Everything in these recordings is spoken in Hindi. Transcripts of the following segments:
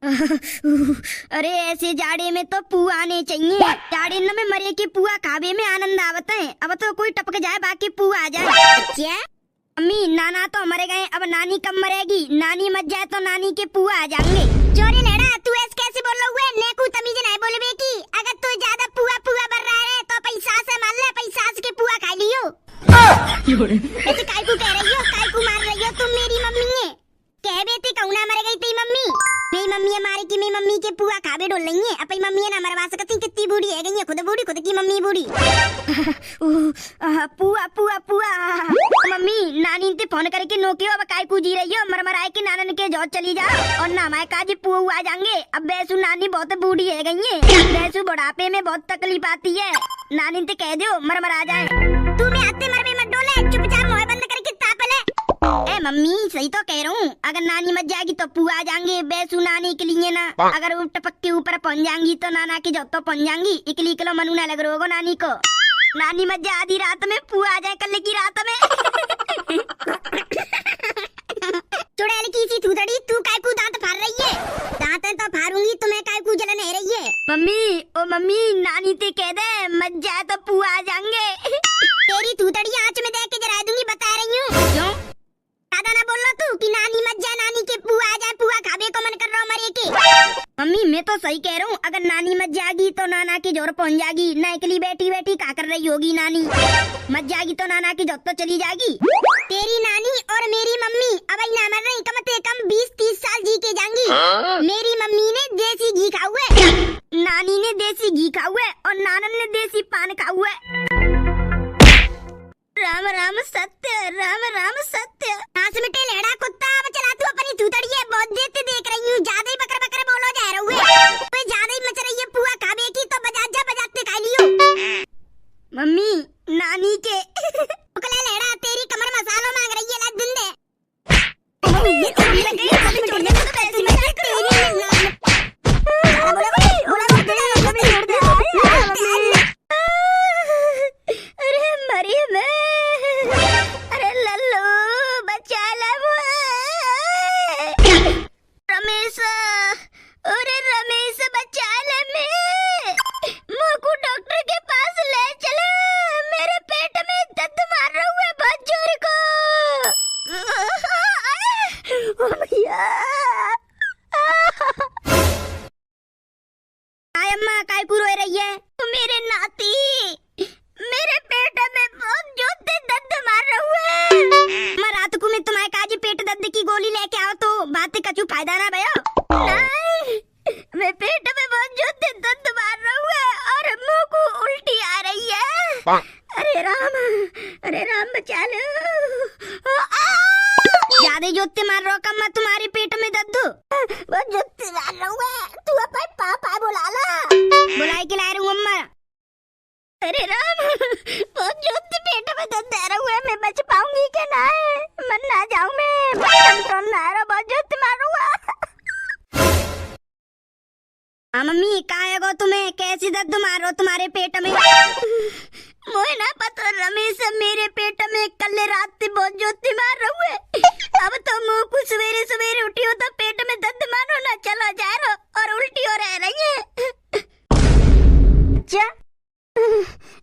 अरे ऐसे जाड़े में तो पुआ आने चाहिए। जाड़े न में मरे की पुआ खावे में आनंद आवत है। अब तो कोई टपक जाए बाकी पुआ आ जाए। क्या अम्मी नाना तो मर गए, अब नानी कब मरेगी? नानी मर जाए तो नानी के पुआ आ जाएंगे। चोरी लेड़ा तू ऐसे कैसे बोल रहा हुआ? नेकू तमीज नहीं बोलबे की। अगर तू ज्यादा पुआ पुआ बर रहा है तो पैसा से मान ले, पैसा के पुआ खा लियो। ऐसे कायकू कह रही हो, कायकू मार रही हो तुम? मेरी मम्मी है कह बेटी कौना मर गई तेरी मम्मी? मेरी मम्मी हमारी की मेरी मम्मी के पुआ खावे डोल रही है। अपनी मम्मी है ना मरवा सकती, कितनी बूढ़ी है गई है, खुद बूढ़ी, खुद की मम्मी बूढ़ी। पुआ पुआ पुआ। मम्मी नानी ते फोन करके नोकियो अब काय कू जी रही हो? मरमराए के नानन के जौत चली जाओ और ना हमारे काजी पुआ आ जाएंगे। अब बैसू नानी बहुत बूढ़ी है गई है, बैसू बुढ़ापे में बहुत तकलीफ आती है। नानी ते कह दो मरमरा जाए। तू मैं आते मर में मत डोले, चुपचाप मुंह बंद करके तापले। ए मम्मी सही तो कह रहा हूँ, अगर नानी मर जाएगी तो पुआ आ जाएंगे। बैसू नानी के लिए ना, अगर वो टपक के ऊपर पहुंच जाएंगी तो नाना की जब तो पहुंच जाएंगी। इकली किलो मनु ना लग रहा नानी को। नानी मर जाए आधी रात में, पुआ आ जाए कल की रात में। चुड़ैल की सी थूथड़ी, तू काय को दांत फाड़ रही है? दांत तो फाड़ूंगी, तुम्हें काय को जलन है रही है? मम्मी ओ मम्मी नानी ते कह दे मर जाए तो पुआ आ जाएंगे। तेरी थूथड़ी आंच में देख के जला दूंगी, बता रही हूँ। क्यों दादा ना बोल रहा तू कि नानी मत जा, नानी के पुआ आ जाए, पुआ खावे को मन कर रहा हूँ मरे के। मम्मी मैं तो सही कह रहा हूँ, अगर नानी मत जाएगी तो नाना की जोर पहुंच जाएगी। ना अकेली बैठी बैठी क्या कर रही होगी नानी? मत जाएगी तो नाना की जोर तो चली जाएगी। तेरी नानी और मेरी मम्मी अब ना मर रही, कम से कम 20-30 साल जी के जाएंगी। मेरी मम्मी ने देसी घी खा हुआ है, नानी ने देसी घी खा हुआ है और नानन ने देसी पान खा हुआ है। राम राम सत्य, राम राम सत्य। नाच मिटे लेड़ा कुत्ता, अब चला तू अपनी थूथड़ी है। बहुत देर से देख रही हूँ, ज्यादा ही बकर बकर बोलो जा रहे हुए। तो ज्यादा ही मच रही है पुआ खावे की, तो बजाते बजाते खा लियो। मम्मी नानी के उकला लेड़ा तेरी कमर मसाला मांग रही है, ला दिन दे। मेरे नाती मेरे पेट में बहुत जोते दर्द मार रहा है। मैं रात को मैं तुम्हारे काजी पेट दर्द की गोली लेके आओ तो बातें कछु फायदा ना भयो। नहीं मैं पेट में बहुत जोते दर्द मार रहा है और मुंह को उल्टी आ रही है। अरे राम बचा लो। ज्यादा जोते मार रहा कम मैं तुम्हारे पेट में दर्द बहुत जोते मार रहा है। तू अपने पापा बुला ला, बुलाई के ला रही हूँ अम्मा। अरे राम बहुत जोते पेट में दर्द आ रहा है, मैं बच पाऊंगी क्या? ना मन ना जाऊं मैं कंट्रोल ना आ रहा, बहुत जोते मार रहा। हाँ मम्मी कहाँ है गो तुम्हें? कैसी दर्द मार रहा हो तुम्हारे पेट में? मोए ना पता रमेश मेरे पेट में कल रात से बहुत जोते मार रहा है। अब तो मुँह को सवेरे सवेरे उठी हो तो पेट में दर्द मारो ना चलो जा रहा और उल्टी हो रही है। क्या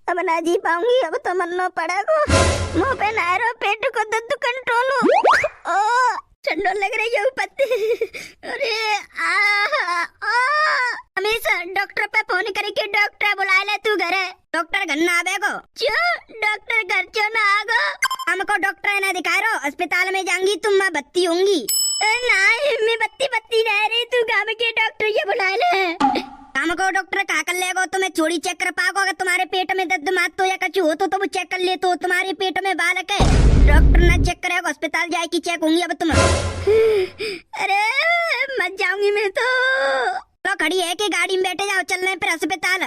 अब ना जी पाऊंगी, अब तो मरना पड़ेगा। मुँह पे ना रो, पेट को दर्द कंट्रोल हो। ओ ठंडो लग रही है पत्ते। अरे हमेशा डॉक्टर पे फोन करके डॉक्टर बुला ले तू घर है। डॉक्टर घर ना आवेगो? क्यों डॉक्टर घर क्यों ना आगो? हमको डॉक्टर ना दिखा रो, अस्पताल में जाऊंगी तुम मैं बत्ती होंगी। नहीं मैं बत्ती रह रही, तू गाँव के डॉक्टर ये बुला ले। हमको डॉक्टर कहा कर लेगो? तुम्हें चोरी चेक कर पाओ? अगर तुम्हारे पेट में दर्द मात तो या कुछ हो तो वो चेक कर ले। तो तुम्हारे पेट में बालक है, डॉक्टर ना चेक करेगा, अस्पताल जाए की चेक होंगी अब तुम। अरे मत जाऊंगी मैं तो खड़ी है कि गाड़ी में बैठे जाओ, चलने पर अस्पताल।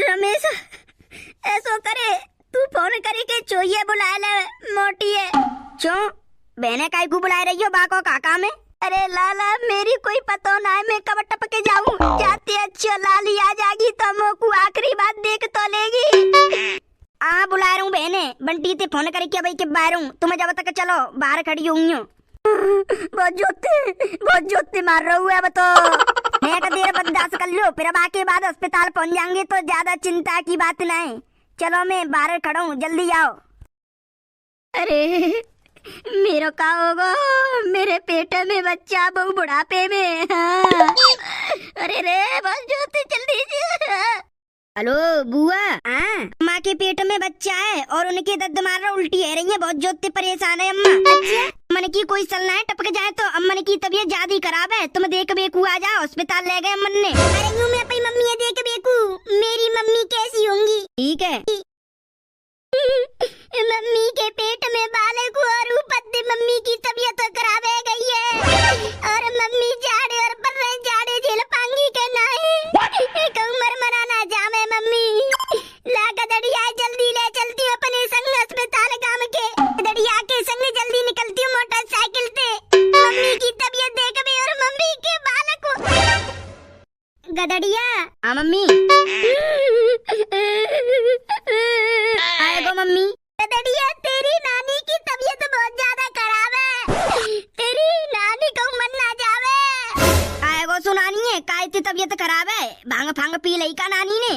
रमेश ऐसा करे तू फोन करे के चोइए बुला ले, मोटी है। क्यों बहने काय को बुला रही हो बाको काका में? अरे लाला मेरी कोई पता ना है, मैं कब टपके जाऊं? जाते अच्छा लाली आ जाएगी तो मोकू आखिरी बात देख तो लेगी। बुला रहा हूँ बहने, बंटी ते फोन करके भाई के बाहर हूँ, तुम्हें जब तक चलो बाहर खड़ी होंगी। बहुत जोती मार रहा हूँ अब तो। मैं का देर बर्दाश्त कर लो, फिर अब आके बाद अस्पताल पहुंच जाएंगे तो ज्यादा चिंता की बात नहीं। चलो मैं बाहर खड़ा हूँ, जल्दी आओ। अरे मेरा का होगा, मेरे पेट में बच्चा बहु बुढ़ापे में। हाँ। अरे रे बस जोती जल्दी। हेलो बुआ। माँ के पेट में बच्चा है और उनके दर्द मार रहा, उल्टी है रही है, बहुत जोती परेशान है अम्मा। अच्छा अम्मन की कोई चलना है, टपक जाए तो अम्मन की तबीयत ज्यादा खराब है, तुम देख बेकू आ जाओ, अस्पताल ले गए अम्मन ने। अरे यूं मैं अपनी मम्मी है देख बेकू, मेरी मम्मी कैसी होंगी? ठीक है। मम्मी के पेट में बालक और ऊपर से मम्मी की तबीयत खराब है गई है, और मम्मी जाड़े और पर जाड़े झेल पाएंगी के नहीं। एक उम्र मनाना जामे मम्मी ला गदड़िया, जल्दी ले चलती हूँ अपने संग अस्पताल गांव के। गदड़िया के संग जल्दी निकलती हूँ मोटरसाइकिल से, मम्मी की तबीयत देख भी और मम्मी के बालक को। गदड़िया। हाँ मम्मी। आएगो मम्मी। गदड़िया तेरी नानी की तबीयत बहुत ज्यादा खराब है, तेरी नानी को मन ना जावे। आएगो सुनानी है काय की तबीयत खराब है, भांग फांग पी लई का नानी ने।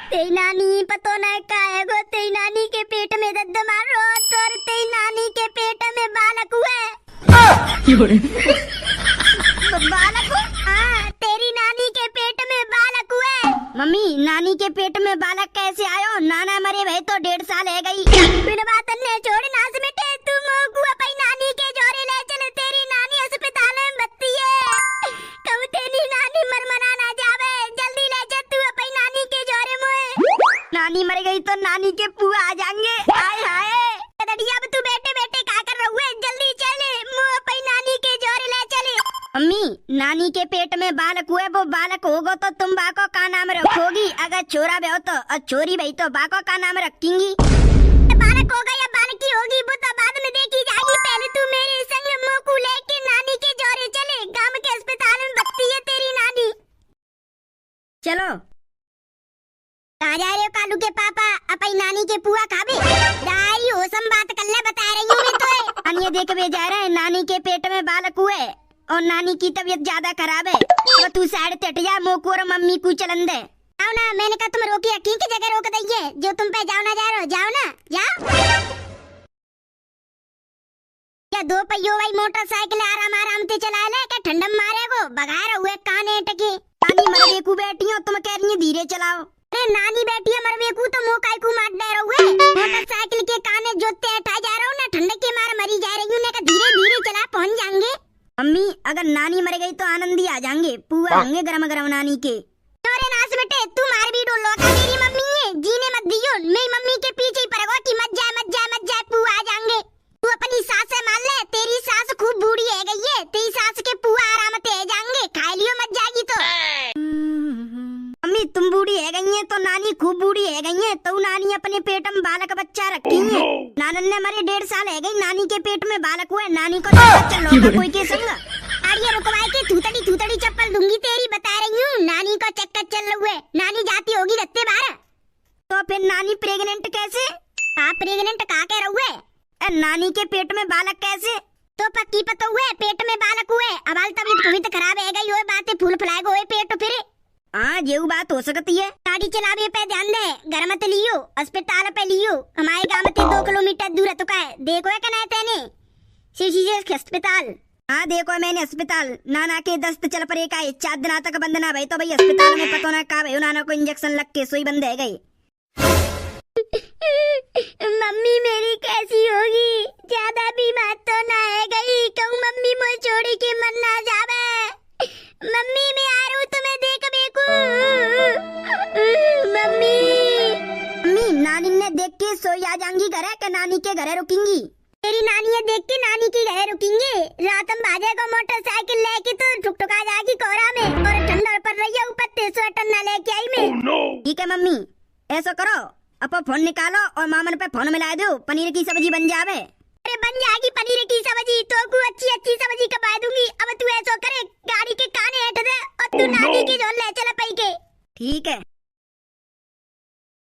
तेरी नानी पतो न काएगो, तेरी नानी के पेट में दर्द मारो तो तेरी नानी के पेट में बालक हुए। बालक? हाँ तेरी नानी के पेट में बालक हुए। मम्मी नानी के पेट में बालक कैसे आयो? नाना मरे भाई तो 1.5 साल है गई। बिन बात ने छोड़ नास मिटे, तुम अपनी नानी के जोरे ले चल, तेरी नानी अस्पताल में भर्ती है। कब तेरी नानी मर मना ना जावे, जल्दी ले जा तू अपनी नानी के जोरे में। नानी मर गई तो नानी के पुआ आ जाएंगे। हाय हाय गदड़िया अब तू बैठे बैठे क्या कर रहा है, जल्दी चले मुँह अपनी नानी के जोरे ले चले। अम्मी नानी के पेट में बालक हुए, वो बालक होगा तो तुम बाको का नाम रखोगी, अगर छोरा भी हो तो, और छोरी भाई तो बाको का नाम रखेंगी। बालक होगा या बालकी होगी वो तो बाद में देखी जाएगी, पहले तू मेरे संग मोकू लेके नानी के जोरे चले, गांव के अस्पताल में भर्ती है तेरी नानी। चलो। कहाँ जा रहे हो कालू के पापा? अपनी नानी के पुआ खाबे? दाई होसम बात कर ले, बता रही हूँ मैं तो। अन्य देख भी जा रहे हैं, नानी के पेट में बालक हुए और नानी की तबीयत ज्यादा खराब है, तो तू साइड से हट जा, मोको और मम्मी को चलन दे। आओ ना, मैंने कहा तुम रोकी की जगह रोक दइए, जो तुम पे जाओ ना जा रहे हो, जाओ ना जाओ। क्या दो पहियों वाली मोटरसाइकिल आराम आराम से चला ले, क्या ठंडम मारेगो? बगार हुए काने टके। नानी मरवे को बैठी हो, तुम कह रही है धीरे चलाओ। अरे नानी बैठी है मरवे को तो मोकाई को मार दे रहे हुए, मोटरसाइकिल के काने जोते हटा जा रहा हूँ ना, ठंडक के मार मरी जा रही हूँ, ने धीरे धीरे चला पहुँच जाएंगे। मम्मी अगर नानी मर गई तो आनंद ही आ जाएंगे, पुआ होंगे गरम गरम नानी के। अरे नास बेटे तू मार भी डोलो का, मेरी मम्मी है जीने मत दियो, मेरी मम्मी के पीछे ही पड़ेगा कि मत जाए पुआ आ जाएंगे। तू अपनी सास से मान ले, तेरी सास खूब बूढ़ी है गई है, तेरी सास के पुआ आराम से आ जाएंगे, खा लियो मत जाएगी तो। मम्मी तुम बूढ़ी है गई है तो नानी खूब बूढ़ी है गई है, तो नानी अपने पेट में बालक बच्चा रखी है। नानन ने मरे 1.5 साल है गई, नानी के पेट में बालक हुआ, नानी को चलो कोई के संग आड़िया रुकवाए के थूतड़ी चप्पल दूंगी तेरी, बता रही हूँ। नानी को चक्कर चल रहे, नानी जाती होगी रत्ते बाहर, तो फिर नानी प्रेग्नेंट कैसे? आप प्रेग्नेंट कहा कह रहे? नानी के पेट में बालक कैसे? तो पक्की पता हुए पेट में बालक हुए, अब तबीयत खराब है गई, बातें फूल फुलाएगो पेट फिर। हाँ ये बात हो सकती है। गाड़ी चलावे पे ध्यान दे, घर मत लियो, अस्पताल पे लियो, हमारे गांव में 2 किलोमीटर दूर है तो का है, देखो है क्या तेने शीशी अस्पताल। हाँ देखो मैंने अस्पताल, नाना के दस्त चल पड़े का 4 दिन तक बंद ना भाई, तो भाई अस्पताल में पता ना का भाई नाना को इंजेक्शन लग के सोई बंद है गई। मम्मी मेरी कैसी होगी? ज्यादा बीमार तो ना है गई, कहूँ मम्मी मुझे छोड़ी के मन ना जावे। मम्मी मैं आ रहा हूँ तुम्हें देख बेकू। मम्मी नानी ने देख के सोई आ जाएंगी घर के नानी के घरे रुकेंगी? तेरी नानी है देख के नानी के घरे रुकेंगे, रात हम भाजेगा मोटरसाइकिल लेके तो ठुकठुका जाएगी कोहरा में, और ठंडा पड़ रही है ऊपर स्वेटर ना लेके आई मैं। ठीक है मम्मी ऐसा करो, अब फोन निकालो और मामन पे फोन मिला दो, पनीर की सब्जी बन जावे। अरे बन जाएगी पनीर की सब्जी तो को अच्छी सब्जी कमा दूंगी। अब तू ऐसा करे गाड़ी के काने हट दे और तू नानी की जोन ले चला पई के। ठीक है।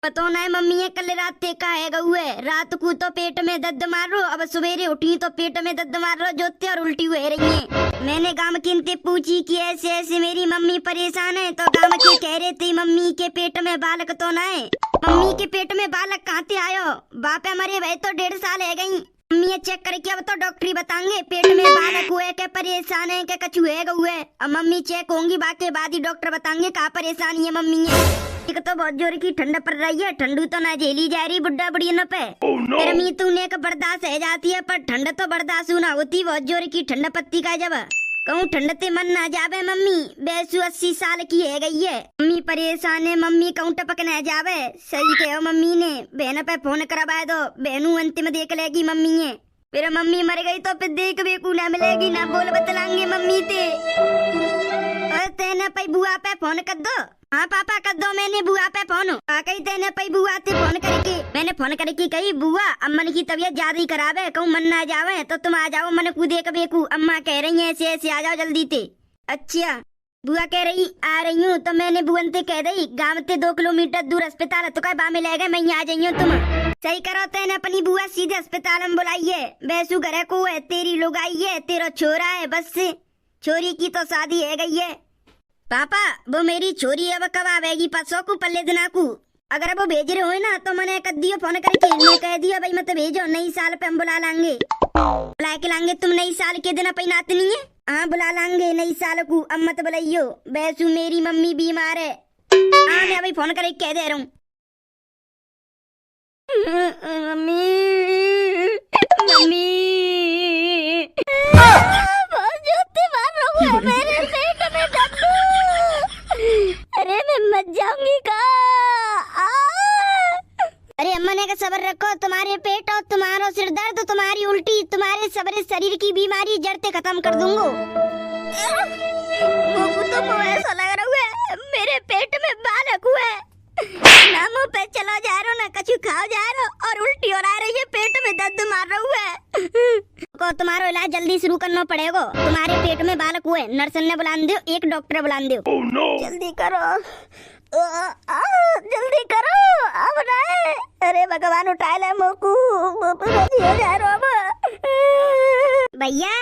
पता नहीं मम्मी ये कल रात ते का है हुए, रात को तो पेट में दर्द मार रो, अब सवेरे उठी तो पेट में दर्द मार रो, जोते और उल्टी हुए रही है। मैंने गांव के इनसे पूछी कि ऐसे ऐसे मेरी मम्मी परेशान है, तो गांव के कह रहे थे मम्मी के पेट में बालक तो ना है। मम्मी के पेट में बालक कहाँ से आयो, बापे मरे भाई तो 1.5 साल है गई। मम्मी चेक करके अब तो डॉक्टरी बताएंगे पेट में बालक हुए क्या परेशान है क्या कछु है हुए। अब मम्मी चेक होंगी बाकी बाद ही डॉक्टर बताएंगे कहाँ परेशानी है मम्मी है। एक तो बहुत जोर की ठंड पड़ रही है, ठंडू तो ना झेली जा रही बुढ़ा बुढ़िया पे। गर्मी तूने का बर्दाश्त है जाती है पर ठंड तो बर्दाश्त ना होती, बहुत जोर की ठंड पत्ती का जब कहूँ ठंड ते मन ना जावे। मम्मी बैसू 80 साल की है गई है, मम्मी परेशान है, मम्मी कहूँ टपक न जावे। सही कहो मम्मी ने, बहन पे फोन करवा दो, बहनू अंतिम देख लेगी मम्मी है। फिर मम्मी मर गई तो फिर देख बेकू ना मिलेगी ना बोल बतलाएंगे मम्मी ते। तेने पई बुआ पे फोन कर दो। हाँ पापा कर दो, मैंने बुआ पे फोन कही तेने पई बुआ ते फोन करके, मैंने फोन करके कही बुआ अम्मन की तबीयत ज्यादा ही खराब है, कहूँ मन ना जावे तो तुम आ जाओ, मन को देख बेकू अम्मा कह रही है ऐसे ऐसे आ जाओ जल्दी ते। अच्छा बुआ कह रही आ रही हूँ, तो मैंने बुअन ते कह दी गाँव ते 2 किलोमीटर दूर अस्पताल तो कह बामे ले गए मैं आ जाइयो तुम। सही करो तेने अपनी बुआ सीधे अस्पताल में बुलाई है, बैसू घर को है, तेरी लोग आई है, तेरा छोरा है, बस छोरी की तो शादी है गई है। पापा वो मेरी छोरी अब कब आवेगी, परसों को पल्ले दिना को, अगर वो भेज रहे हो ना तो मैंने कर दियो फोन करके, मैं कह दिया भाई मत भेजो, नई साल पे हम बुला लांगे, बुला के लांगे। तुम नई साल के दिन अपनी नात नहीं है? हाँ बुला लांगे नई साल को, अब मत बुलाइयो, बैसू मेरी मम्मी बीमार है। हाँ मैं अभी फोन करके कह दे रहा हूँ। मम्मी मम्मी मेरे पेट में दर्द, अरे मैं मर जाऊंगी का। अरे अम्मा ने का सब्र रखो, तुम्हारे पेट और तुम्हारा सिर दर्द, तुम्हारी उल्टी, तुम्हारे सबरे शरीर की बीमारी जड़ते खत्म कर दूंगा। तो ऐसा लग रहा है मेरे पेट में बालक हुआ है, ना मुंह पे चलो जा रहा ना कछु खाओ जा रहा और उल्टी हो रही है, पेट में दर्द मार रहा है। को तुम्हारा इलाज जल्दी शुरू करना पड़ेगा, तुम्हारे पेट में बालक हुए, नर्स ने बुला दो, एक डॉक्टर बुला दो। जल्दी करो जल्दी करो अब नहीं, अरे भगवान उठा ले मोकू भैया।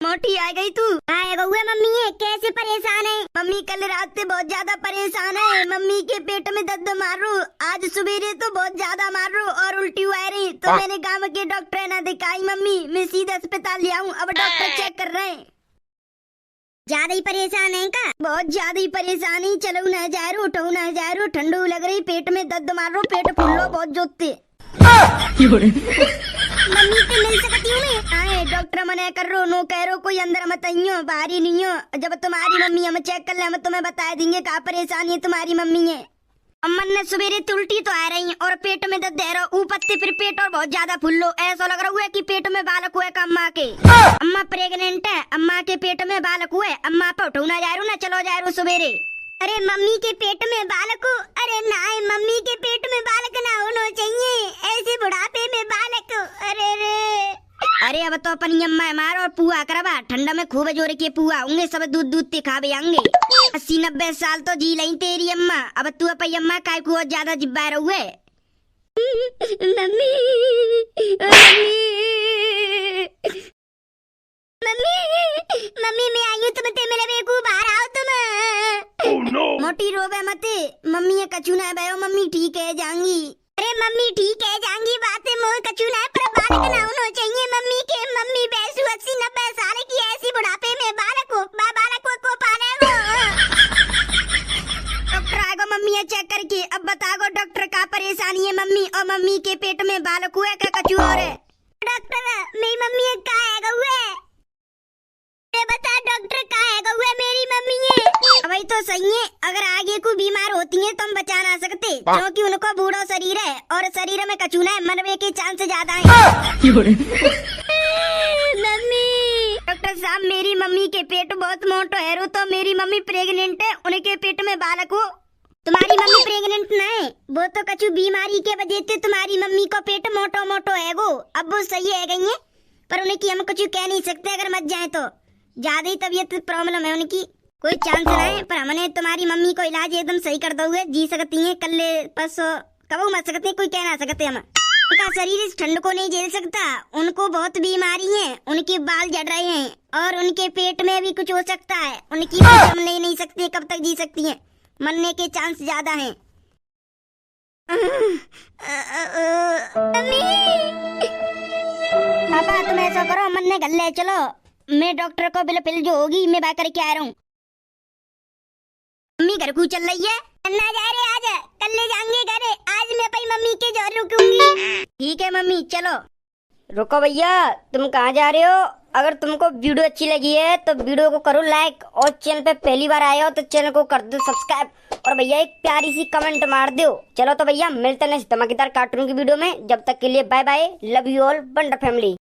मोटी आ गई तू, आएगा हुआ मम्मी है, कैसे परेशान है? मम्मी कल रात से बहुत ज्यादा परेशान है, मम्मी के पेट में दर्द मार रू, आज सवेरे तो बहुत ज्यादा मार रू और उल्टी हुआ रही, तो मैंने गांव के डॉक्टर ना दिखाई मम्मी, मैं सीधे अस्पताल ले आऊँ, अब डॉक्टर चेक कर रहे हैं। ज्यादा ही परेशान है का? बहुत ज्यादा ही परेशान है, चलो ना जा रू, उठो ना जा रू, ठंडू लग रही, पेट में दर्द मार रू, पेट फूल लो बहुत जोते। मम्मी से मिल सकती हूँ मैं? आए डॉक्टर मना कर रो, नो कह रो, कोई अंदर मत आइयो, बाहर ही नहीं हो, जब तुम्हारी मम्मी हम चेक कर ले हम तुम्हें बता देंगे क्या परेशानी है तुम्हारी मम्मी है। अम्मन ने सवेरे उल्टी तो आ रही और पेट में दर्द है, ऊपर से फिर पेट और बहुत ज्यादा फुल्लो, ऐसा लग रहा हुआ है कि पेट में बालक हुआ है अम्मा के। अम्मा प्रेग्नेंट है, अम्मा के पेट में बालक हुआ है, अम्मा पे उठो ना जा रू ना चलो जा रू सवेरे। अरे मम्मी के पेट में बालक हो? अरे ना मम्मी के पेट में बालक ना होना चाहिए, ऐसे बुढ़ापे में बालक, अरे रे। अरे अब तो अपनी अम्मा मार और पुआ करवा, ठंडा में खूब जोर के पुआ होंगे, सब दूध दूध ते खावे आएंगे। 80-90 साल तो जी लई तेरी अम्मा, अब तू अपनी अम्मा काय को ज्यादा जिब्बा रहुए। मम्मी मम्मी मम्मी मैं आई हूँ, तुम ते मेरे बेकू बाहर आओ तुम। मोटी रोवे मत, मम्मी ये कछु ना भयो, मम्मी ठीक है जाऊंगी। अरे मम्मी ठीक है जाऊंगी, बातें मोह कछु ना पर बालक ना होना चाहिए मम्मी के, मम्मी बैसू 80-90 साल की ऐसी बुढ़ापे में बालक हो, बालक को पाले वो। डॉक्टर आएगा मम्मी ये चेक करके, अब बताओ डॉक्टर का परेशानी है मम्मी, और मम्मी के पेट में बालक हुआ क्या कछु और है? डॉक्टर मेरी मम्मी का है हुए, बता डॉक्टर का है हुआ मेरी मम्मी है। वही तो सही है, अगर आगे को बीमार होती है तो हम बचा ना सकते, क्योंकि उनको बूढ़ा शरीर है और शरीर में कचूना है, मरने के चांस ज्यादा है। मम्मी डॉक्टर साहब मेरी मम्मी के पेट बहुत मोटो है, तो मेरी मम्मी प्रेग्नेंट है, उनके पेट में बालक हो। तुम्हारी मम्मी प्रेग्नेंट ना है, वो तो कछु बीमारी के वजह से तुम्हारी मम्मी को पेट मोटो मोटो है वो, अब वो सही है गई है, पर उन्हें हम कुछ कह नहीं सकते, अगर मत जाए तो ज्यादा ही तबीयत प्रॉब्लम है उनकी, कोई चांस ना है, पर हमने तुम्हारी मम्मी को इलाज एकदम सही कर दोगे, जी सकती हैं, कल परसों कबू मर सकते, कोई कह ना सकते हम। उनका शरीर इस ठंड को नहीं झेल सकता, उनको बहुत बीमारी है, उनके बाल झड़ रहे हैं और उनके पेट में भी कुछ हो सकता है। उनकी जम नहीं सकती, कब तक जी सकती हैं, मरने के चांस ज्यादा हैं। पापा तुम ऐसा करो, मरने घर ले चलो, मैं डॉक्टर को बिल जो होगी मैं बाहर करके आ रहा हूँ। मम्मी घर को चल रही है ना, जा रहे आज, कल ले जाएंगे घर, आज मैं अपनी मम्मी के जोर रुकूंगी। ठीक है मम्मी चलो। रुको भैया, तुम कहाँ जा रहे हो? अगर तुमको वीडियो अच्छी लगी है तो वीडियो को करो लाइक, और चैनल पे पहली बार आए हो तो चैनल को कर दो सब्सक्राइब, और भैया एक प्यारी सी कमेंट मार दो। चलो तो भैया मिलते हैं नेक्स्ट धमाकेदार कार्टून की वीडियो में, जब तक के लिए bye bye, love you all, wonder family.